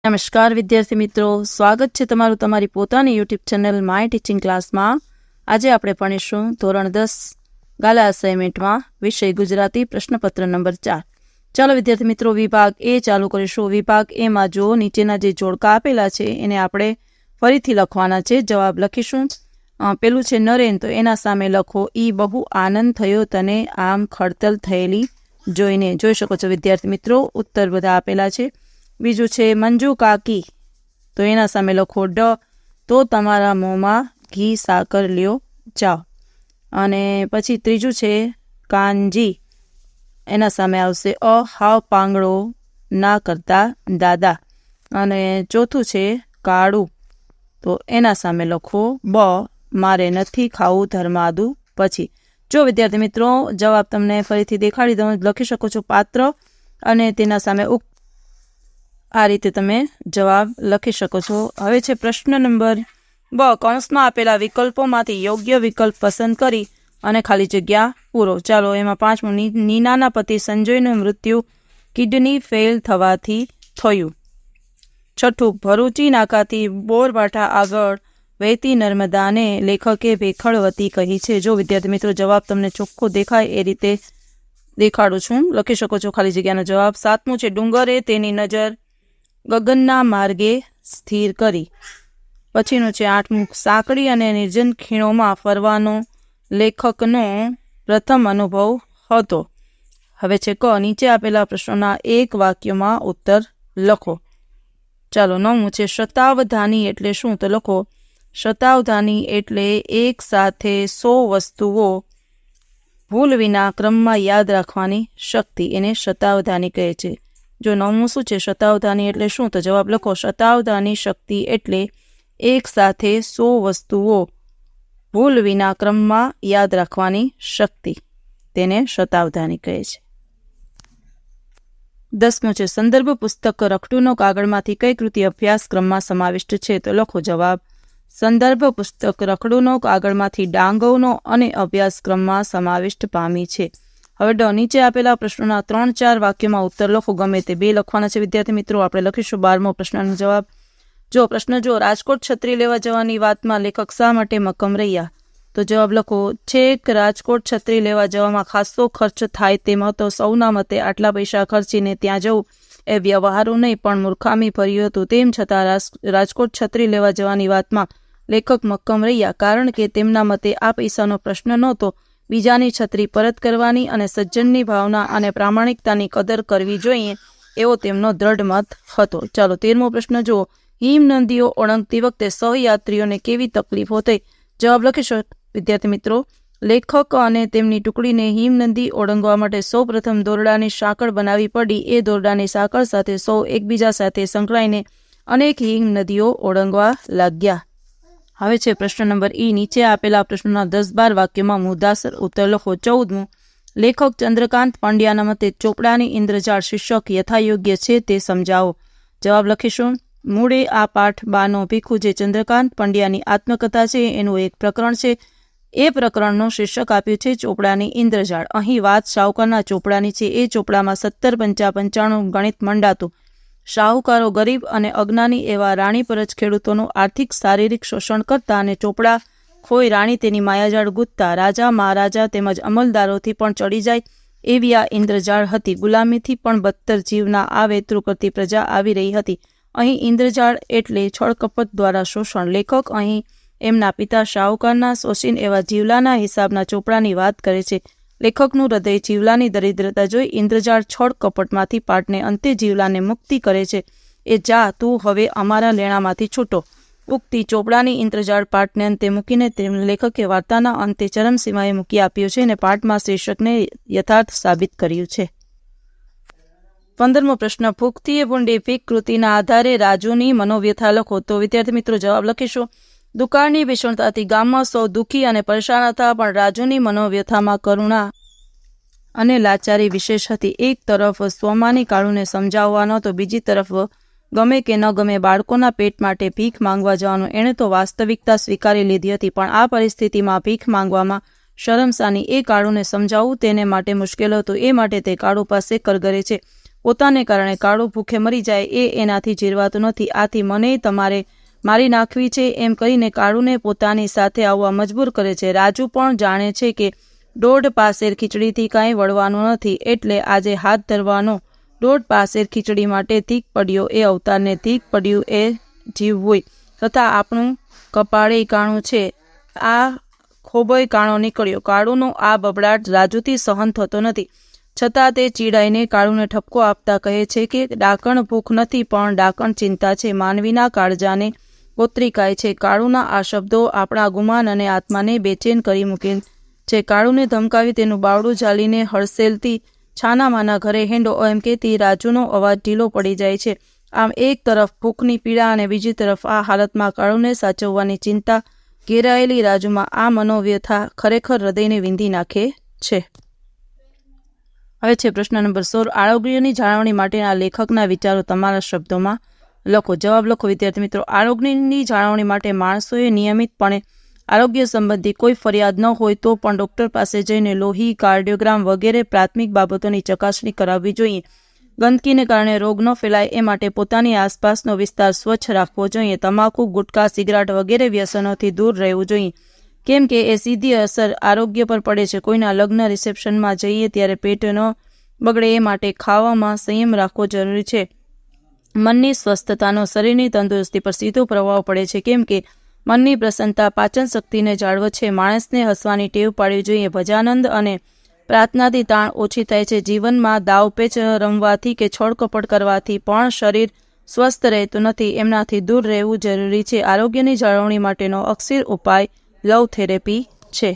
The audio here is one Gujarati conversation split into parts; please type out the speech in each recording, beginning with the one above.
નમસ્કાર વિદ્યાર્થી મિત્રો, સ્વાગત છે તમારું તમારી પોતાની યુટ્યુબ ચેનલ માય ટીચિંગ ક્લાસમાં। આજે આપણે ભણીશું ધોરણ 10 ગાલા અસાઇનમેન્ટમાં વિષય ગુજરાતી પ્રશ્નપત્ર નંબર 4। ચાલો વિદ્યાર્થી મિત્રો, વિભાગ એ ચાલુ કરીશું। વિભાગ એમાં જો નીચેના જે જોડકા આપેલા છે એને આપણે ફરીથી લખવાના છે, જવાબ લખીશું। પેલું છે નરેન, તો એના સામે લખો ઈ બહુ આનંદ થયો તને આમ ખડતલ થયેલી જોઈને। જોઈ શકો છો વિદ્યાર્થી મિત્રો, ઉત્તર બધા આપેલા છે। બીજું છે મંજુ કાકી, તો એના સામે લખો ડ, તો તમારા મોંમાં ઘી સાકર લ્યો જાઓ। અને પછી ત્રીજું છે કાનજી, એના સામે આવશે અ, હાવ પાંગડો ના કરતા દાદા। અને ચોથું છે કાળું, તો એના સામે લખો બ, મારે નથી ખાવું ધર્માદુ પછી। જો વિદ્યાર્થી મિત્રો, જવાબ તમને ફરીથી દેખાડી દઉં, લખી શકો છો પાત્ર અને તેના સામે ઉક્ત, આ રીતે તમે જવાબ લખી શકો છો। હવે છે પ્રશ્ન નંબર બ, કૌંસમાં આપેલા વિકલ્પોમાંથી યોગ્ય વિકલ્પ પસંદ કરી અને ખાલી જગ્યા પૂરો। ચાલો એમાં પાંચમું, નીનાના પતિ સંજયનું મૃત્યુ કિડની ફેલ થવાથી થયું। છઠ્ઠું, ભરૂચી નાકાથી બોરબાઠા આગળ વહેતી નર્મદાને લેખકે ભેખડવતી કહી છે। જો વિદ્યાર્થી મિત્રો, જવાબ તમને ચોખ્ખો દેખાય એ રીતે દેખાડું છું, લખી શકો છો ખાલી જગ્યાનો જવાબ। સાતમું છે ડુંગરે તેની નજર ગગનના માર્ગે સ્થિર કરી। પછીનું છે આઠમું, સાંકડી અને નિર્જન ખીણોમાં ફરવાનો લેખકનો પ્રથમ અનુભવ હતો। હવે છે ક, નીચે આપેલા પ્રશ્નોના એક વાક્યમાં ઉત્તર લખો। ચાલો નવમું છે શતાવધાની એટલે શું, તો લખો શતાવધાની એટલે એક સાથે 100 વસ્તુઓ ભૂલ વિના ક્રમમાં યાદ રાખવાની શક્તિ, એને શતાવધાની કહે છે। જો નવમું શું છે શતાવધાની એટલે શું, તો જવાબ લખો શતાવધાની શક્તિ એટલે એક સાથે 100 વસ્તુઓ ભૂલ વિના ક્રમમાં યાદ રાખવાની શક્તિ, તેને શતાવધાની કહે છે। 10મું છે સંદર્ભ પુસ્તક રખડુનો કાગળમાંથી કઈ કૃતિ અભ્યાસક્રમમાં સમાવિષ્ટ છે, તો લખો જવાબ સંદર્ભ પુસ્તક રખડુનો કાગળમાંથી ડાંગવનો અને અભ્યાસક્રમમાં સમાવિષ્ટ પામી છે। હવે ડ, નીચે આપેલા પ્રશ્નોના 3-4 વાક્યમાં ઉત્તર લખો, ગમે તે 2 લખવાના છે વિદ્યાર્થી મિત્રો। આપણે લખીશું 12મો પ્રશ્નનો જવાબ। જો પ્રશ્ન જો રાજકોટ છત્રી લેવા જવાની વાતમાં લેખક શા માટે મક્કમ રહ્યા, તો જવાબ લખો છેક રાજકોટ છત્રી લેવા જવામાં ખાસો ખર્ચ થાય તેમ હતો, સૌના મતે આટલા પૈસા ખર્ચીને ત્યાં જવું એ વ્યવહારુ નહીં પણ મૂર્ખામી ભર્યું હતું। તેમ છતાં રાજકોટ છત્રી લેવા જવાની વાતમાં લેખક મક્કમ રહ્યા, કારણ કે તેમના મતે આ પૈસાનો પ્રશ્ન નહોતો, બીજાની છત્રી પરત કરવાની અને સજ્જનની ભાવના અને પ્રામાણિકતાની કદર કરવી જોઈએ એવો તેમનો દ્રઢ મત હતો। ચાલો 13મો પ્રશ્ન જુઓ, હિમનદીઓ ઓળંગતી વખતે સહયાત્રીઓને કેવી તકલીફો થઈ, જવાબ લખીશો વિદ્યાર્થી મિત્રો। લેખક અને તેમની ટુકડીને હિમનદી ઓળંગવા માટે સૌ પ્રથમ દોરડાની સાંકળ બનાવી પડી। એ દોરડાની સાંકળ સાથે સૌ એકબીજા સાથે સંકળાઈને અનેક હિમનદીઓ ઓળંગવા લાગ્યા। હવે છે પ્રશ્ન નંબર ઈ, નીચે આપેલા પ્રશ્નોના 10-12 વાક્યમાં મુદ્દાસર ઉત્તર લખો। 14મું, લેખક ચંદ્રકાંત પંડ્યાના મતે ચોપડાની ઇન્દ્રજાળ શીર્ષક યથાયોગ્ય છે તે સમજાવો, જવાબ લખીશું મૂળે આ પાઠ બાનો ભીખુ જે ચંદ્રકાંત પંડ્યાની આત્મકથા છે એનું એક પ્રકરણ છે, એ પ્રકરણનું શીર્ષક આપ્યું છે ચોપડાની ઇન્દ્રજાળ। અહીં વાત શાહુકારના ચોપડાની છે। એ ચોપડામાં 17-95 ગણિત મંડાતું। શાહુકારો ગરીબ અને અજ્ઞાની એવા રાણી પરજ ખેડૂતોનું આર્થિક શારીરિક શોષણ કરતા અને ચોપડા ખોઈ રાણી તેની માયાજાળ ગૂંથતા, રાજા મહારાજા તેમજ અમલદારોથી પણ ચડી જાય એવી આ ઇન્દ્રજાળ હતી। ગુલામીથી પણ બદતર જીવના આ વેતરું કરતી પ્રજા આવી રહી હતી। અહીં ઇન્દ્રજાળ એટલે છળકપટ દ્વારા શોષણ। લેખક અહીં એમના પિતા શાહુકારના શોષીન એવા જીવલાના હિસાબના ચોપડાની વાત કરે છે। લેખકનું હૃદય જીવલાની દરિદ્રતા જોઈ ઇન્દ્રજાળ છળ કપટમાંથી પાટને અંતે જીવલાને મુક્તિ કરે છે। એ જા તું હવે અમારા લેણામાંથી છૂટો। ઉક્તિ ચોપડાની ઇન્દ્રજાળ પાટને અંતે મૂકીને તેમને લેખકે વાર્તાના અંતે ચરમસીમાએ મૂકી આપ્યો છે અને પાઠમાં શીર્ષકને યથાર્થ સાબિત કર્યું છે। 15મો પ્રશ્ન, ભૂખથી ભૂંડી ભીખ કૃતિના આધારે રાજુની મનોવ્યથા લખો, તો વિદ્યાર્થી મિત્રો જવાબ લખીશું દુકાળની ભીષણતાથી ગામમાં સૌ દુઃખી અને પરેશાન હતા, પણ રાજુની મનોવ્યથામાં કરુણા અને લાચારી વિશેષ હતી। એક તરફ સ્વમાની કાળુને સમજાવવાનો તો બીજી તરફ ગમે કે ન ગમે બાળકોના પેટ માટે ભીખ માંગવા જવાનું એણે તો વાસ્તવિકતા સ્વીકારી લીધી હતી, પણ આ પરિસ્થિતિમાં ભીખ માંગવામાં શરમસાની એ કાળુને સમજાવવું તેને માટે મુશ્કેલ હતું। એ માટે તે કાળુ પાસે કરગરે છે। પોતાને કારણે કાળું ભૂખે મરી જાય એ એનાથી જીરવાતું નથી. આથી મને તમારે મારી નાખવી છે એમ કહીને કાળુને પોતાની સાથે આવવા મજબૂર કરે છે. રાજુ પણ જાણે છે કે 1.5 પાસેર ખીચડીથી કાંઈ વળવાનું નથી, એટલે આજે હાથ ધરવાનો. 1.5 પાસેર ખીચડી માટે તીક પડ્યો એ અવતારને તીક પડ્યું એ જીવ હોય, તથા આપણું કપાળે કાણું છે. આ ખોબોય કાણો નીકળ્યો. કાળુનો આ બબડાટ રાજુથી સહન થતો નથી, છતાં તે ચીડાઈને કાળુને ઠપકો આપતા કહે છે કે ડાકણ ભૂખ નથી પણ ડાકણ ચિંતા છે. માનવીના કાળજાને કોતરી ખાય છે. કાળુના આ શબ્દો આપણા ગુમાન અને આત્માને બેચેન કરી મૂકે છે. કાળુને ધમકાવી તેનું બાવડું ઝાલીને હળસેલતી છાનામાના ઘરે હેંડો એમ કહેતી રાજુનો અવાજ ઢીલો પડી જાય છે. આમ એક તરફ ભૂખની પીડા અને બીજી તરફ આ હાલતમાં કાળુને સાચવવાની ચિંતા ઘેરાયેલી રાજુમાં આ મનોવ્યથા ખરેખર હૃદયને વિંધી નાખે છે. હવે છે પ્રશ્ન નંબર 16. આરોગ્યની જાળવણી માટેના લેખકના વિચારો તમારા શબ્દોમાં લખો. જવાબ લખો વિદ્યાર્થી મિત્રો. આરોગ્યની જાળવણી માટે માણસોએ નિયમિતપણે આરોગ્ય સંબંધી કોઈ ફરિયાદ ન હોય તો પણ ડૉક્ટર પાસે જઈને લોહી, કાર્ડિયોગ્રામ વગેરે પ્રાથમિક બાબતોની ચકાસણી કરાવવી જોઈએ. ગંદકીને કારણે રોગ ન ફેલાય એ માટે પોતાની આસપાસનો વિસ્તાર સ્વચ્છ રાખવો જોઈએ. તમાકુ, ગુટખા, સિગરેટ વગેરે વ્યસનોથી દૂર રહેવું જોઈએ, કેમ કે એ સીધી અસર આરોગ્ય પર પડે છે. કોઈના લગ્ન રિસેપ્શનમાં જઈએ ત્યારે પેટ ન બગડે એ માટે ખાવામાં સંયમ રાખવો જરૂરી છે. મનની સ્વસ્થતાનો શરીરની તંદુરસ્તી પર સીધો પ્રભાવ પડે છે, કેમ કે મનની પ્રસન્નતા પાચન શક્તિને જાળવે છે. માણસને હસવાની ટેવ પાડવી જોઈએ. ભજાનંદ અને પ્રાર્થનાથી તાણ ઓછી થાય છે. જીવનમાં દાવપેચ રમવાથી કે છોડકપટ કરવાથી પણ શરીર સ્વસ્થ રહેતું નથી. એમનાથી દૂર રહેવું જરૂરી છે. આરોગ્યની જાળવણી માટેનો અક્ષર ઉપાય લવ થેરેપી છે.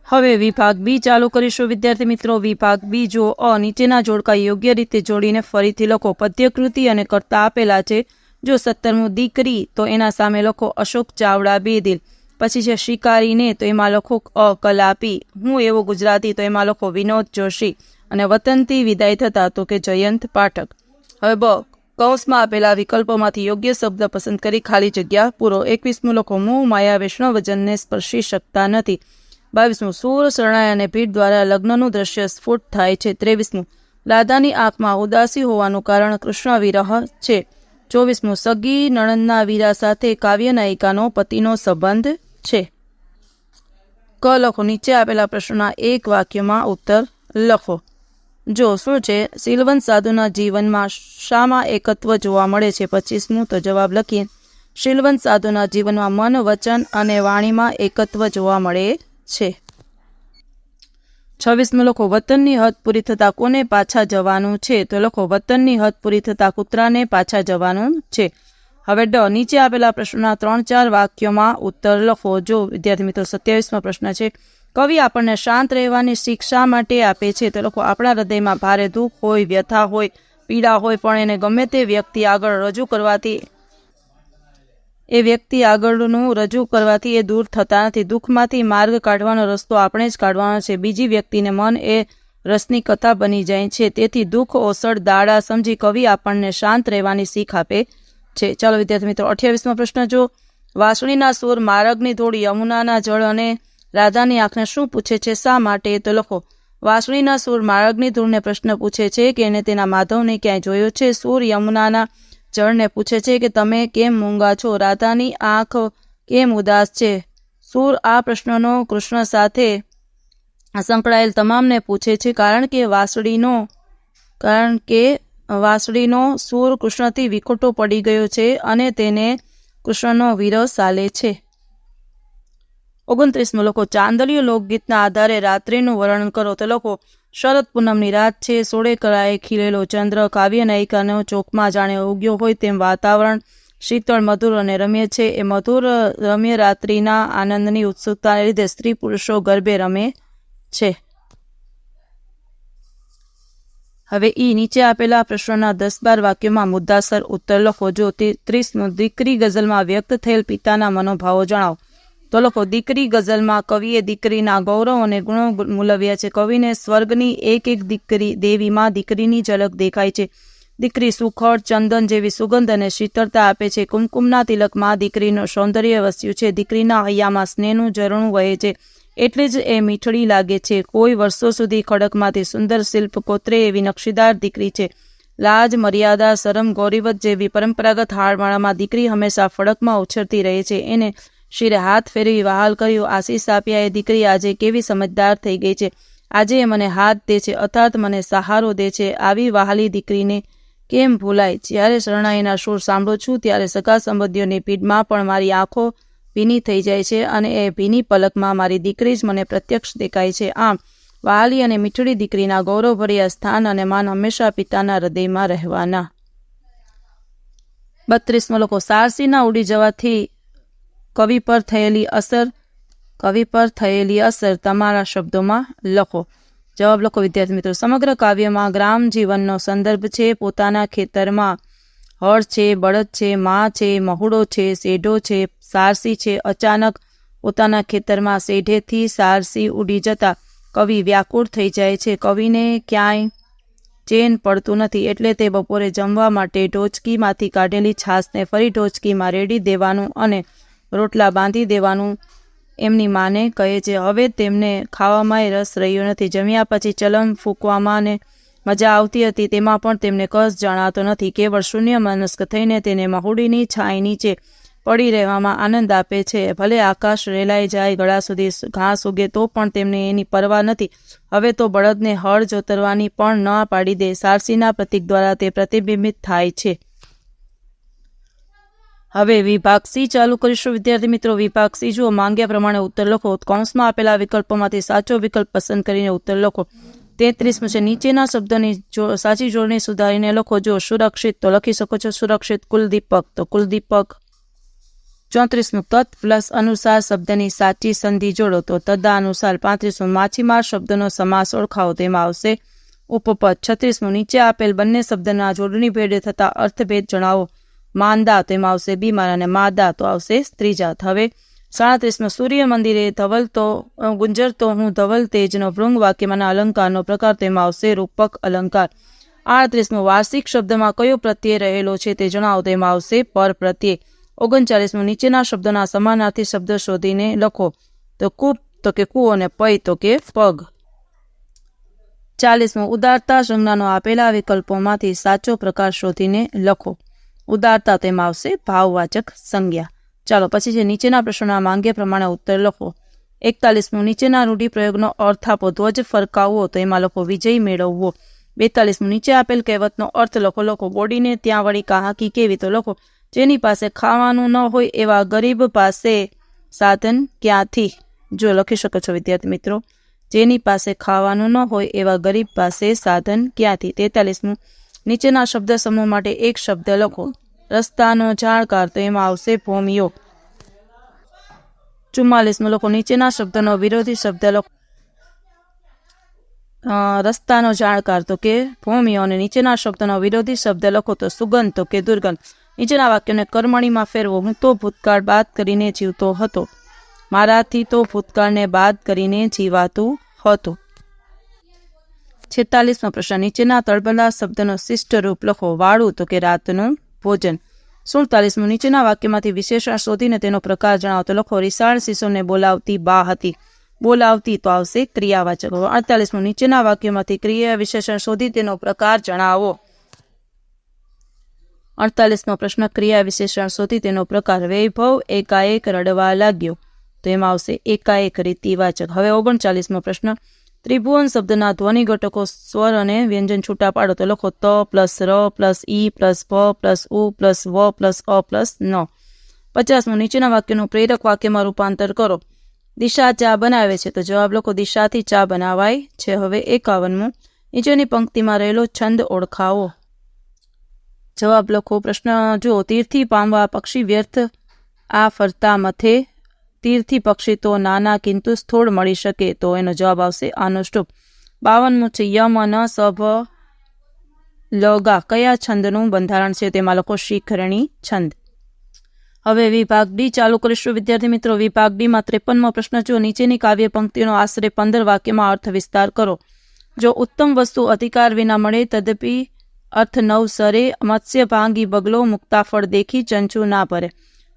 હવે વિભાગ બી ચાલુ કરીશું વિદ્યાર્થી મિત્રો. વિભાગ બી જો નીચેના જોડકા યોગ્ય રીતે જોડીને ફરીથી લખો. પદ્યકૃતિ અને કર્તા આપેલા છે. જો 17મું દીકરી તો એના સામે લખો અશોક ચાવડા બેદિલ. પછી છે શિકારીને તો એમાં લખો કલાપી. હું એવો ગુજરાતી તો એમાં લખો વિનોદ જોશી. અને વતનથી વિદાય થતા તો કે જયંત પાઠક. હવે કૌંસમાં આપેલા વિકલ્પોમાંથી યોગ્ય શબ્દ પસંદ કરી ખાલી જગ્યા પૂરો. 21મું લખો મોહ માયા વૈષ્ણવજનને સ્પર્શી શકતા નથી. 22મું સૂર શરણાઈ અને ભીડ દ્વારા લગ્નનું દ્રશ્ય સ્ફુટ થાય છે. 23મું રાધાની આંખમાં ઉદાસી હોવાનું કારણ કૃષ્ણ વિરહ છે. 24મું સગી નણંદના વીરા સાથે કાવ્ય નાયિકાનો પતિનો સંબંધ છે. ક લખો. નીચે આપેલા પ્રશ્નોના એક વાક્યમાં ઉત્તર લખો. જો શું છે શીલવંત સાધુના જીવનમાં શામાં એકત્વ જોવા મળે છે? 25મું તો જવાબ લખીએ. શીલવંત સાધુના જીવનમાં મન, વચન અને વાણીમાં એકત્વ જોવા મળે છે. 26મું લખો વતનની હદ પૂરી થતાં કોને પાછા જવાનું છે? તો લખો વતનની હદ પૂરી થતાં કૂતરાને પાછા જવાનું છે. હવે નીચે આપેલા પ્રશ્નોના 3-4 વાક્યોમાં ઉત્તર લખો. જો વિદ્યાર્થી મિત્રો 27મો પ્રશ્ન છે કવિ આપણને શાંત રહેવાની શિક્ષા માટે આપે છે. તો લખો આપણા હૃદયમાં ભારે દુઃખ હોય, વ્યથા હોય, પીડા હોય, પણ એને ગમે તે વ્યક્તિ આગળ રજૂ કરવાથી એ દૂર થતા નથી. દુઃખમાંથી માર્ગ કાઢવાનો રસ્તો આપણે જ કાઢવાનો છે. બીજી વ્યક્તિને મન એ રસની કથા બની જાય છે. તેથી દુઃખ ઓસડ દાડા સમજી કવિ આપણને શાંત રહેવાની શીખ આપે છે. ચાલો વિદ્યાર્થી મિત્રો 28મો પ્રશ્ન જો વાંસળીના સૂર માર્ગની ધૂળ, યમુનાના જળ અને રાધાની આંખને શું પૂછે છે? શા માટે? તો લખો વાંસળીના સૂર માર્ગની ધૂળને પ્રશ્ન પૂછે છે કે એને તેના માધવને ક્યાંય જોયો છે. સૂર યમુનાના જળને પૂછે છે કે તમે કેમ મૂંગા છો? રાધાની આંખ કેમ ઉદાસ છે? સૂર આ પ્રશ્નનો કૃષ્ણ સાથે સંકળાયેલ તમામને પૂછે છે, કારણ કે વાંસળીનો સૂર કૃષ્ણથી વિખૂટો પડી ગયો છે અને તેને કૃષ્ણનો વિરહ સાલે છે. 29મું લખો ચાંદલિયો લોકગીતના આધારે રાત્રિનું વર્ણન કરો. તો લખો શરદ પૂનમની રાત છે. સોળે કળાએ ખીલેલો ચંદ્ર, કાવ્ય નાયિકાનો ચોકમાં જાણે ઉગ્યો હોય તેમ વાતાવરણ શીતળ, મધુર અને રમ્ય છે. એ મધુર રમ્ય રાત્રિના આનંદની ઉત્સુકતાને લીધે સ્ત્રી પુરુષો ગરબે રમે છે. હવે નીચે આપેલા પ્રશ્નોના 10-12 વાક્યોમાં મુદ્દાસર ઉત્તર લખો. જો 30મું દીકરી ગઝલમાં વ્યક્ત થયેલ પિતાના મનોભાવો જણાવો. તો લખો દીકરી ગઝલમાં કવિએ દીકરીના ગૌરવ અને ગુણો મૂલવ્યા છે. કવિને સ્વર્ગની એક દીકરી દેવીમાં દીકરીની ઝલક દેખાય છે. દીકરી સુખડ, ચંદન જેવી સુગંધ અને શીતળતા આપે છે. કુમકુમના તિલકમાં દીકરીનું સૌંદર્ય વસ્યું છે. દીકરીના હૈયામાં સ્નેહનું ઝરણું વહે છે. એટલે જ એ મીઠડી લાગે છે. કોઈ વર્ષો સુધી ખડકમાંથી સુંદર શિલ્પ કોતરે એવી નકશીદાર દીકરી છે. લાજ, મર્યાદા, શરમ, ગૌરીવત જેવી પરંપરાગત હારમાળામાં દીકરી હંમેશા ફડકમાં ઉછળતી રહે છે. એને શિરે હાથ ફેરવી વહાલ કર્યું. આશીષ આપ્યા એ દીકરી આજે કેવી સમજદાર થઈ ગઈ છે. આજે મને હાથ દે છે, અર્થાત મને સહારો દે છે. આવી વહાલી દીકરીને કેમ ભૂલાય? જ્યારે શરણાઈના સૂર સાંભળું છું ત્યારે સગા સંબંધીઓની પીડમાં પણ મારી આંખો ભીની થઈ જાય છે અને એ ભીની પલકમાં મારી દીકરી જ મને પ્રત્યક્ષ દેખાય છે. આમ વહાલી અને મીઠડી દીકરીના ગૌરવભર્યા સ્થાન અને માન હંમેશા પિતાના હૃદયમાં રહેવાના. 32 લોકો સારસીના ઉડી જવાથી કવિ પર થયેલી અસર તમારા શબ્દોમાં લખો. જવાબ લખો વિદ્યાર્થી મિત્રો. સમગ્ર કાવ્યમાં ગ્રામ જીવનનો સંદર્ભ છે. પોતાના ખેતરમાં હળ છે, બળદ છે, મા છે, મહુડો છે, શેઢો છે, સારસી છે. અચાનક પોતાના ખેતરમાં શેઢેથી સારસી ઉડી જતા કવિ વ્યાકુળ થઈ જાય છે. કવિને ક્યાંય ચેન પડતું નથી, એટલે તે બપોરે જમવા માટે ઢોચકીમાંથી કાઢેલી છાશને ફરી ઢોચકીમાં રેડી દેવાનું અને રોટલા બાંધી દેવાનું એમની માને કહે છે. હવે તેમને ખાવામાંય રસ રહ્યો નથી. જમ્યા પછી ચલમ ફૂંકવામાં ને મજા આવતી હતી, તેમાં પણ તેમને કસ જણાતો નથી. કેવળ શૂન્ય મનસ્ક થઈને તેને મહુડીની છાંય નીચે પડી રહેવામાં આનંદ આપે છે. ભલે આકાશ રેલાઈ જાય, ગળા સુધી ઘાસ ઉગે, તો પણ તેમને એની પરવા નથી. હવે તો બળદને હળ જોતરવાની પણ ન પાડી દે. સારસીના પ્રતીક દ્વારા તે પ્રતિબિંબિત થાય છે. હવે વિભાગ સી ચાલુ કરીશું વિદ્યાર્થી મિત્રો. વિભાગ સી જુઓ. માંગ્યા પ્રમાણે ઉત્તર લખો. કૌંસમાં આપેલા વિકલ્પોમાંથી સાચો વિકલ્પ પસંદ કરીને ઉત્તર લખો. 33 છે. નીચેના શબ્દોની સાચી જોડણી સુધારીને લખો. જો સુરક્ષિત તો લખી શકો છો સુરક્ષિત. કુલદીપક તો કુલદીપક. 34 તત પ્લસ અનુસાર શબ્દની સાચી સંધિ જોડો તો તદનુસાર. 35 માછીમાર શબ્દનો સમાસ ઓળખાવો, તેમાં આવશે ઉપપદ. 36 નીચે આપેલ બંને શબ્દના જોડણી ભેડે થતા અર્થભેદ જણાવો. માંદા તેમાં આવશે બીમાર અને માદા તો આવશે સ્ત્રીજાત. હવે 37 સૂર્ય મંદિરે ધવલતો ગુંજરતો હું ધવલ તેજનો ભૃંગ વાક્યમાંના અલંકારનો પ્રકાર, તેમાં આવશે રૂપક અલંકાર. 38 વાર્ષિક શબ્દમાં કયો પ્રત્યય રહેલો છે તે જણાવો, તેમાં આવશે પર પ્રત્યય. 39 નીચેના શબ્દોના સમાનાર્થી શબ્દ શોધીને લખો. તો કૂપ તો કે કૂવો અને પય તો કે પગ. 40 ઉદારતા સંજ્ઞાનો આપેલા વિકલ્પોમાંથી સાચો પ્રકાર શોધીને લખો. ઉદારતા તેમાં આવશે ભાવવાચક સંજ્ઞા. ચાલો પછી છે નીચેના પ્રશ્નોના માંગ્યા પ્રમાણે ઉત્તર લખો. 41 નીચેના રૂઢિપ્રયોગનો અર્થ આપો. ધ્વજ ફરકાવવો તો એમાં લખો વિજય મેળવવો. 42 નીચે આપેલ કહેવતનો અર્થ લખો. બોડીને ત્યાં વળી કહાકી કેવી તો લખો. જેની પાસે ખાવાનું ન હોય એવા ગરીબ પાસે સાધન ક્યાંથી. જો લખી શકો છો વિદ્યાર્થી મિત્રો. જેની પાસે ખાવાનું ન હોય એવા ગરીબ પાસે સાધન ક્યાંથી. 43 નીચેના શબ્દ સમૂહ માટે એક શબ્દ લખો. રસ્તાનો જાણકાર તો એમાં આવશે ભોમિયો. 44 લખો. નીચેના શબ્દનો વિરોધી શબ્દ લખો. રસ્તાનો જાણકાર તો કે ભોમિયો અને નીચેના શબ્દનો વિરોધી શબ્દ લખો તો સુગંધ તો કે દુર્ગંધ. નીચેના વાક્યને કર્મણીમાં ફેરવો. હું તો ભૂતકાળ બાદ કરીને જીવતો હતો. મારાથી તો ભૂતકાળને બાદ કરીને જીવાતું હતું. 46 પ્રશ્ન. નીચેના તળબલા શબ્દનો શિષ્ટ રૂપ લખો. વાળું તો કે રાતનું ભોજન. 47 નીચેના વાક્યમાંથી વિશેષણ શોધીને તેનો પ્રકાર જણાવો તો લખો. રીસાળ શિશુને બોલાવતી બા હતી. બોલાવતી તો આવશે ક્રિયાવાચક. 48 નીચેના વાક્યમાંથી ક્રિયા વિશેષણ શોધી તેનો પ્રકાર જણાવો. 48 પ્રશ્ન. ક્રિયા વિશેષણ શોધી તેનો પ્રકાર. વૈભવ એકાએક રડવા લાગ્યો તો એમાં આવશે એકાએક રીતિવાચક. હવે 39 પ્રશ્ન. ત્રિભુવન શબ્દના ધ્વનિ ઘટકો સ્વર અને વ્યંજન છૂટા પાડો તો લખો. ત પ્લસ ર પ્લસ ઈ પ્લસ ભ પ્લસ ઉ પ્લસ વ પ્લસ અ પ્લસ ન. 50 નીચેના વાક્યનું પ્રેરક વાક્યમાં રૂપાંતર કરો. દિશા ચા બનાવે છે તો જવાબ લખો. દિશાથી ચા બનાવાય છે. હવે 51 નીચેની પંક્તિમાં રહેલો છંદ ઓળખાવો. જવાબ લખો. પ્રશ્ન જુઓ. તીરથી પામવા પક્ષી વ્યર્થ આ ફરતા મથે. તીરથી પક્ષી તો નાના કિંતુ સ્થૂળ મળી શકે તો એનો જવાબ આવશે અનુષ્ટુપ. 52 છે. યમ ન સભ લગા કયા છંદનું બંધારણ છે તેમાં લખો શિખરણી છંદ. હવે વિભાગ ડી ચાલુ કરીશું વિદ્યાર્થી મિત્રો. વિભાગ ડીમાં 53 પ્રશ્ન. જો નીચેની કાવ્ય પંક્તિનો આશરે 15 વાક્યમાં અર્થ વિસ્તાર કરો. જો ઉત્તમ વસ્તુ અધિકાર વિના મળે તદપી અર્થ નવસરે. મત્સ્ય ભાંગી બગલો મુક્તાફળ દેખી ચંચુ ના ભરે.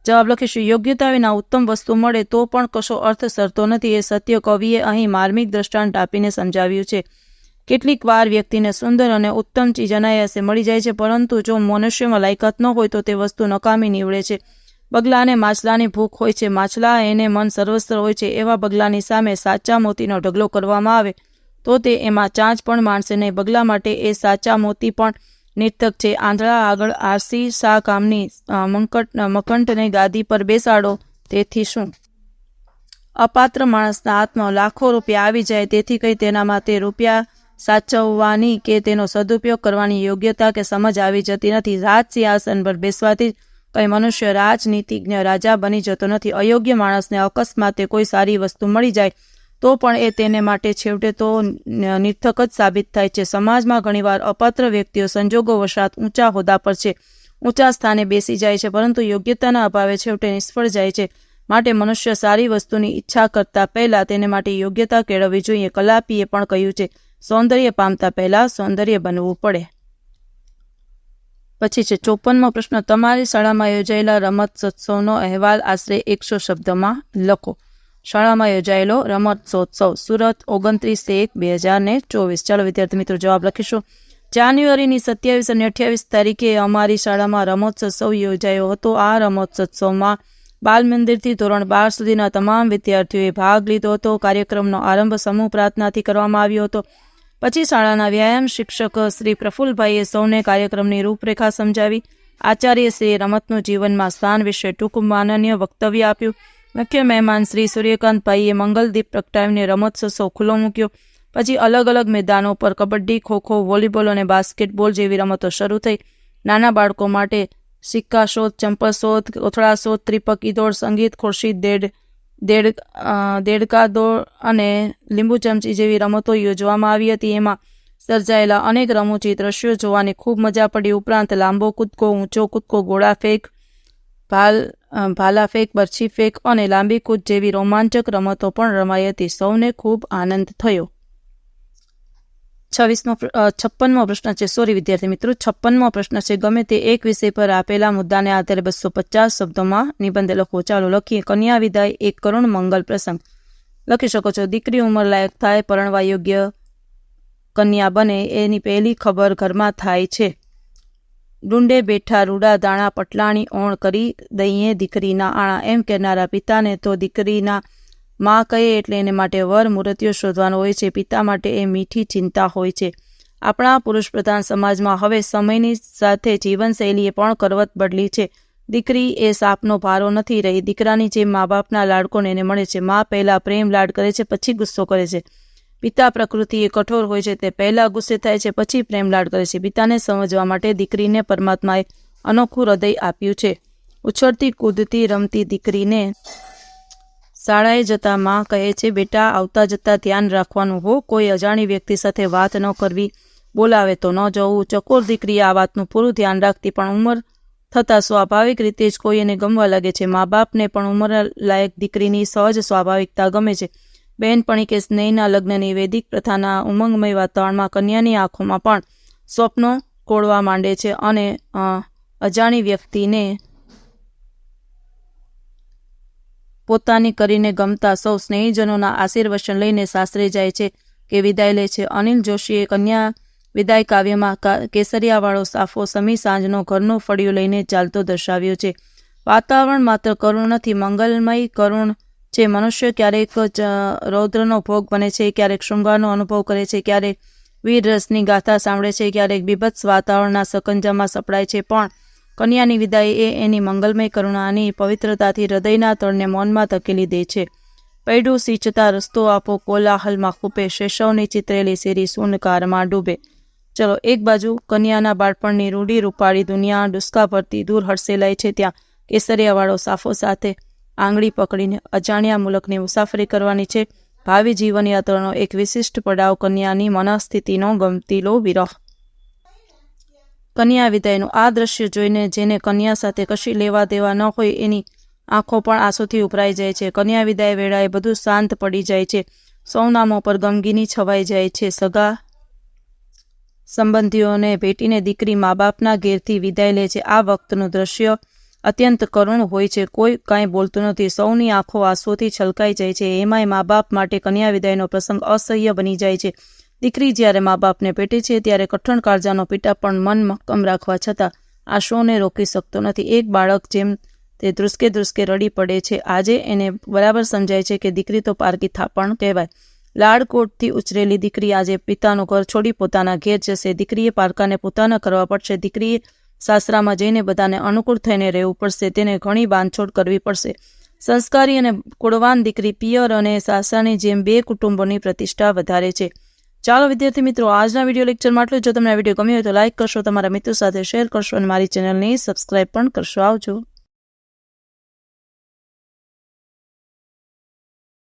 જવાબ લખીશું. યોગ્યતા વિના ઉત્તમ વસ્તુ મળે તો પણ કશો અર્થ સરતો નથી. એ સત્ય કવિએ અહીં માર્મિક દ્રષ્ટાંત આપીને સમજાવ્યું છે. કેટલીક વાર વ્યક્તિને સુંદર અને ઉત્તમ ચીજ અનાયાસે મળી જાય છે, પરંતુ જો મનુષ્યમાં લાયકાત ન હોય તો તે વસ્તુ નકામી નીવડે છે. બગલાને માછલાની ભૂખ હોય છે, માછલા એને મન સર્વસ્ત્ર હોય છે. એવા બગલાની સામે સાચા મોતીનો ઢગલો કરવામાં આવે તો તે એમાં ચાંચ પણ માણશે નહીં. બગલા માટે એ સાચા મોતી પણ નિર્થક છે. આંધળા આગળ આરસી શા કામની, મકંટને ગાદી પર બેસાડો તેથી શું? અપાત્ર માણસના હાથમાં લાખો રૂપિયા આવી જાય તેથી કંઈ તેનામાં તે રૂપિયા સાચવવાની કે તેનો સદુપયોગ કરવાની યોગ્યતા કે સમજ આવી જતી નથી. રાજ સિંહાસન પર બેસવાથી કંઈ મનુષ્ય રાજનીતિજ્ઞ રાજા બની જતો નથી. અયોગ્ય માણસને અકસ્માતે કોઈ સારી વસ્તુ મળી જાય તો પણ એ તેને માટે છેવટે તો નિર્થક જ સાબિત થાય છે. સમાજમાં ઘણીવાર અપાત્ર વ્યક્તિઓ સંજોગો વશાત ઊંચા હોદ્દા પર છે, ઊંચા સ્થાને બેસી જાય છે, પરંતુ યોગ્યતાના અભાવે છેવટે નિષ્ફળ જાય છે. માટે મનુષ્ય સારી વસ્તુની ઈચ્છા કરતા પહેલા તેને માટે યોગ્યતા કેળવવી જોઈએ. કલાપીએ પણ કહ્યું છે, સૌંદર્ય પામતા પહેલા સૌંદર્ય બનવું પડે. પછી છે 54મો પ્રશ્ન. તમારી શાળામાં યોજાયેલા રમતોત્સવનો અહેવાલ આશરે 100 શબ્દમાં લખો. શાળામાં યોજાયેલો રમતોત્સવ. સુરત, 29/1/2024. ચાલો વિદ્યાર્થી મિત્રો જવાબ લખીશું. જાન્યુઆરીની 27 અને 28 તારીખે અમારી શાળામાં રમતોત્સવ યોજાયો હતો. આ રમતોત્સવમાં બાલ મંદિરથી ધોરણ 12 સુધીના તમામ વિદ્યાર્થીઓએ ભાગ લીધો હતો. કાર્યક્રમનો આરંભ સમૂહ પ્રાર્થનાથી કરવામાં આવ્યો હતો. પછી શાળાના વ્યાયામ શિક્ષક શ્રી પ્રફુલ્લભાઈએ સૌને કાર્યક્રમની રૂપરેખા સમજાવી. આચાર્ય શ્રી રમતનું જીવનમાં સ્થાન વિશે ટૂંક માનનીય વક્તવ્ય આપ્યું. મુખ્ય મહેમાન શ્રી સૂર્યકાંતભાઈએ મંગલદીપ પ્રગટાવીને રમતોત્સવ ખુલ્લો મૂક્યો. પછી અલગ અલગ મેદાનો પર કબડ્ડી, ખોખો, વોલીબોલ અને બાસ્કેટબોલ જેવી રમતો શરૂ થઈ. નાના બાળકો માટે સિક્કા શોધ, ચંપલ શોધ, કોથળા શોધ, ત્રિપક્ષી દોડ, સંગીત ખુરશી, દેડકા દોડ અને લીંબુ ચમચી જેવી રમતો યોજવામાં આવી હતી. એમાં સર્જાયેલા અનેક રમૂજી દ્રશ્યો જોવાની ખૂબ મજા પડી. ઉપરાંત લાંબો કૂદકો, ઊંચો કૂદકો, ગોળા ફેંક, ભાલા ફેંક, બરછી ફેંક અને લાંબી કૂદ જેવી રોમાંચક રમતો પણ રમાઈ હતી. સૌને ખૂબ આનંદ થયો. 56મો પ્રશ્ન છે. સોરી વિદ્યાર્થી મિત્રો, 56મો પ્રશ્ન છે. ગમે તે એક વિષય પર આપેલા મુદ્દાને આધારે 250 શબ્દોમાં નિબંધ લખો. ચાલો લખીએ. કન્યા વિદાય એક કરુણ મંગલ પ્રસંગ. લખી શકો છો. દીકરી ઉંમર લાયક થાય, પરણવા યોગ્ય કન્યા બને એની પહેલી ખબર ઘરમાં થાય છે. ડુંડે બેઠા રૂડા દાણા, પટલાણી ઓણ કરી દઈએ દીકરીના આણા. એમ કહેનારા પિતાને તો દીકરીના માં કહે એટલે એને માટે વર મૂર્તિઓ શોધવાનો હોય છે. પિતા માટે એ મીઠી ચિંતા હોય છે. આપણા પુરુષ પ્રધાન સમાજમાં હવે સમયની સાથે જીવનશૈલીએ પણ કરવત બદલી છે. દીકરી એ સાપનો ભારો નથી રહી. દીકરાની જેમ મા બાપના લાડકોને એને મળે છે. મા પહેલા પ્રેમ લાડ કરે છે, પછી ગુસ્સો કરે છે. પિતા પ્રકૃતિ એ કઠોર હોય છે, તે પહેલા ગુસ્સે થાય છે, પછી પ્રેમ લાડ કરે છે. પિતાને સમજવા માટે દીકરીને પરમાત્માએ અનોખું હૃદય આપ્યું છે. ઉછળતી કૂદતી રમતી દીકરીને શાળાએ જતા માં કહે છે, બેટા આવતા જતા ધ્યાન રાખવાનું હો, કોઈ અજાણી વ્યક્તિ સાથે વાત ન કરવી, બોલાવે તો ન જવું. ચકોર દીકરી આ વાતનું પૂરું ધ્યાન રાખતી, પણ ઉંમર થતાં સ્વાભાવિક રીતે જ કોઈ એને ગમવા લાગે છે. મા બાપને પણ ઉંમર લાયક દીકરીની સહજ સ્વાભાવિકતા ગમે છે. બહેનપણી કે સ્નેહના લગ્નની વૈદિક પ્રથાના ઉમંગમય વાતાવરણમાં કન્યાની આંખોમાં પણ સ્વપ્નો કોળવા માંડે છે અને અજાણી વ્યક્તિને પોતાની કરીને ગમતા સૌ સ્નેહીજનોના આશીર્વચન લઈને સાસરે જાય છે કે વિદાય લે છે. અનિલ જોશીએ કન્યા વિદાય કાવ્યમાં કેસરિયાવાળો સાફો સમી સાંજનો ઘરનું ફળિયું લઈને ચાલતો દર્શાવ્યો છે. વાતાવરણ માત્ર કરુણ નથી, મંગલમય કરુણ છે. મનુષ્ય ક્યારેક રૌદ્રનો ભોગ બને છે, ક્યારેક શૃંગારનો અનુભવ કરે છે, ક્યારેક વીર રસની ગાથા સાંભળે છે, ક્યારેક બીભત્સ વાતાવરણના સકંજામાં સપડાય છે. પણ કન્યાની વિદાય એ એની મંગલમય કરુણાની પવિત્રતાથી હૃદયના તળને મૌનમાં ધકેલી દે છે. પૈડું સિંચતા રસ્તો આપો, કોલાહલમાં ખૂપે, શૈશવની ચિતરેલી શેરી શૂન્યકારમાં ડૂબે. ચલો, એક બાજુ કન્યાના બાળપણની રૂડી રૂપાળી દુનિયા ડુસ્કા પરથી દૂર હડસેલાય છે, ત્યાં કેસરિયાવાળો સાફો સાથે આંગળી પકડીને અજાણ્યા મુલકની મુસાફરી કરવાની છે. ભાવિ જીવનયાત્રાનો એક વિશિષ્ટ પડાવ કન્યાની મનસ્થિતિનો ગમતીલો વિરહ. કન્યા વિદાયનું આ દ્રશ્ય જોઈને જેને કન્યા સાથે કશી લેવા દેવા ન હોય એની આંખો પણ આંસુથી ઉભરાઈ જાય છે. કન્યા વિદાય વેળાએ બધું શાંત પડી જાય છે. સૌના મોં પર ગમગીની છવાઈ જાય છે. સગા સંબંધીઓને ભેટીને દીકરી મા બાપના ઘેરથી વિદાય લે છે. આ વખતનું દ્રશ્ય અત્યંત કરુણ હોય છે. કોઈ કાંઈ બોલતું નથી. સૌની આંખો આંસુઓથી છલકાઈ જાય છે. એમાંય મા બાપ માટે કન્યા વિદાયનો પ્રસંગ અસહ્ય બની જાય છે. દીકરી જ્યારે મા બાપને પેટે છે ત્યારે કઠણ કાળજાનો પિતા પણ મન મક્કમ રાખવા છતાં આંસુઓને રોકી શકતો નથી. એક બાળક જેમ તે ધ્રુસકે ધ્રુસકે રડી પડે છે. આજે એને બરાબર સમજાય છે કે દીકરી તો પારકી થાપણ કહેવાય. લાડકોટથી ઉછરેલી દીકરી આજે પિતાનું ઘર છોડી પોતાના ઘેર જશે. દીકરીએ પારકાને પોતાના કરવા પડશે. દીકરીએ સાસરામાં જઈને બધાને અનુકૂળ થઈને રહેવું પડશે. તેને ઘણી બાંધછોડ કરવી પડશે. સંસ્કારી અને કુળવાન દીકરી પિયર અને સાસરાની જેમ બે કુટુંબોની પ્રતિષ્ઠા વધારે છે. ચાલો વિદ્યાર્થી મિત્રો, આજના વિડીયો લેક્ચરમાં આટલું. જો તમને આ વિડીયો ગમ્યો હોય તો લાઇક કરશો, તમારા મિત્રો સાથે શેર કરશો અને મારી ચેનલને સબસ્ક્રાઇબ પણ કરશો. આવજો.